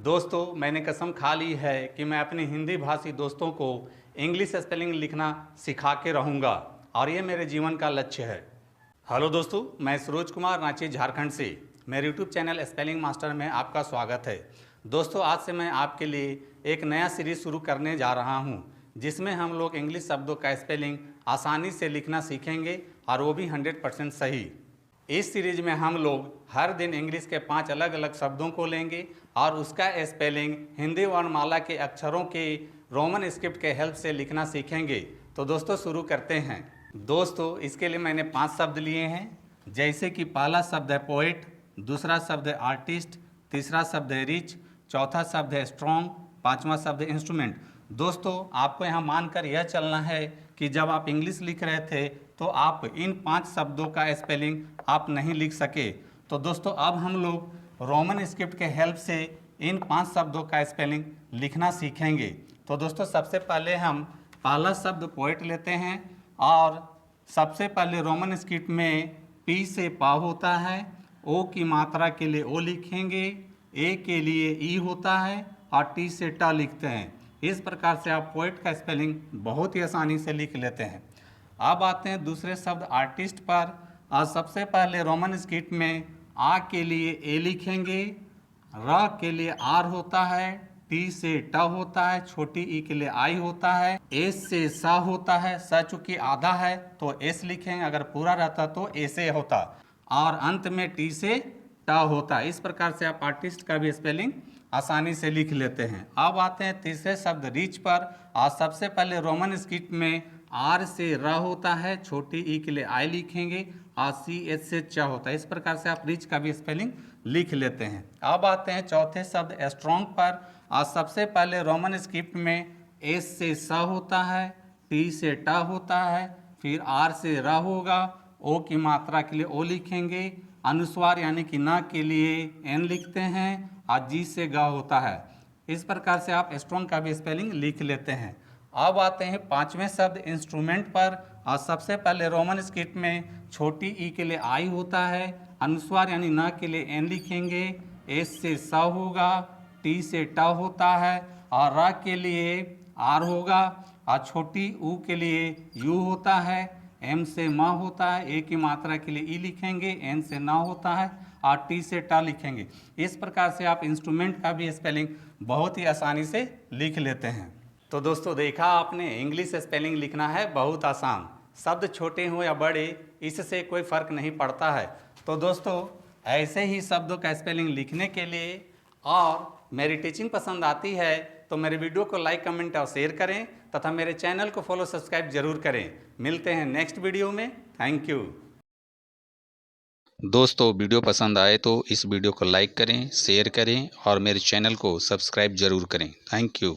दोस्तों, मैंने कसम खा ली है कि मैं अपने हिंदी भाषी दोस्तों को इंग्लिश स्पेलिंग लिखना सिखा के रहूँगा और ये मेरे जीवन का लक्ष्य है। हेलो दोस्तों, मैं सरोज कुमार रांची झारखंड से मेरे यूट्यूब चैनल स्पेलिंग मास्टर में आपका स्वागत है। दोस्तों, आज से मैं आपके लिए एक नया सीरीज़ शुरू करने जा रहा हूँ जिसमें हम लोग इंग्लिश शब्दों का स्पेलिंग आसानी से लिखना सीखेंगे और वो भी 100% सही। इस सीरीज में हम लोग हर दिन इंग्लिश के 5 अलग अलग शब्दों को लेंगे और उसका स्पेलिंग हिंदी वर्णमाला के अक्षरों के रोमन स्क्रिप्ट के हेल्प से लिखना सीखेंगे। तो दोस्तों शुरू करते हैं। दोस्तों, इसके लिए मैंने 5 शब्द लिए हैं, जैसे कि पहला शब्द है पोएट, दूसरा शब्द है आर्टिस्ट, तीसरा शब्द है रिच, चौथा शब्द है स्ट्रॉन्ग, पांचवा शब्द है इंस्ट्रूमेंट। दोस्तों, आपको यहाँ मानकर यह चलना है कि जब आप इंग्लिश लिख रहे थे तो आप इन 5 शब्दों का स्पेलिंग आप नहीं लिख सके। तो दोस्तों, अब हम लोग रोमन स्क्रिप्ट के हेल्प से इन 5 शब्दों का स्पेलिंग लिखना सीखेंगे। तो दोस्तों, सबसे पहले हम पहला शब्द पोएट लेते हैं और सबसे पहले रोमन स्क्रिप्ट में पी से पा होता है, ओ की मात्रा के लिए ओ लिखेंगे, ए के लिए ई होता है और टी से टा लिखते हैं। इस प्रकार से आप पोएट का स्पेलिंग बहुत ही आसानी से लिख लेते हैं। अब आते हैं दूसरे शब्द आर्टिस्ट पर और सबसे पहले रोमन स्क्रिप्ट में आ के लिए ए लिखेंगे, र के लिए आर होता है, टी से ट होता है, छोटी ई के लिए आई होता है, एस से सा होता है, सा चूंकि आधा है तो एस लिखेंगे, अगर पूरा रहता तो ऐसे होता, और अंत में टी से ट होता है। इस प्रकार से आप आर्टिस्ट का भी स्पेलिंग आसानी से लिख लेते हैं। अब आते हैं तीसरे शब्द रिच पर और सबसे पहले रोमन स्क्रिप्ट में आर से र होता है, छोटी ई के लिए आई लिखेंगे और सी एच से च होता है। इस प्रकार से आप रिच का भी स्पेलिंग लिख लेते हैं। अब आते हैं चौथे शब्द स्ट्रॉन्ग पर और सबसे पहले रोमन स्क्रिप्ट में एस से स होता है, टी से ट होता है, फिर आर से र होगा, ओ की मात्रा के लिए ओ लिखेंगे, अनुस्वार यानी कि न के लिए एन लिखते हैं और जी से ग होता है। इस प्रकार से आप स्ट्रॉन्ग का भी स्पेलिंग लिख लेते हैं। अब आते हैं पांचवें शब्द इंस्ट्रूमेंट पर और सबसे पहले रोमन स्क्रिप्ट में छोटी ई के लिए आई होता है, अनुस्वार यानी न के लिए एन लिखेंगे, एस से स होगा, टी से ट होता है और र के लिए आर होगा और छोटी ऊ के लिए यू होता है, एम से म होता है, ए की मात्रा के लिए ई लिखेंगे, एन से न होता है और टी से ट लिखेंगे। इस प्रकार से आप इंस्ट्रूमेंट का भी स्पेलिंग बहुत ही आसानी से लिख लेते हैं। तो दोस्तों, देखा आपने, इंग्लिश स्पेलिंग लिखना है बहुत आसान। शब्द छोटे हों या बड़े, इससे कोई फ़र्क नहीं पड़ता है। तो दोस्तों, ऐसे ही शब्दों का स्पेलिंग लिखने के लिए और मेरी टीचिंग पसंद आती है तो मेरे वीडियो को लाइक, कमेंट और शेयर करें तथा मेरे चैनल को फॉलो, सब्सक्राइब जरूर करें। मिलते हैं नेक्स्ट वीडियो में। Thank you. दोस्तों, वीडियो पसंद आए तो इस वीडियो को लाइक करें, शेयर करें और मेरे चैनल को सब्सक्राइब जरूर करें। Thank you.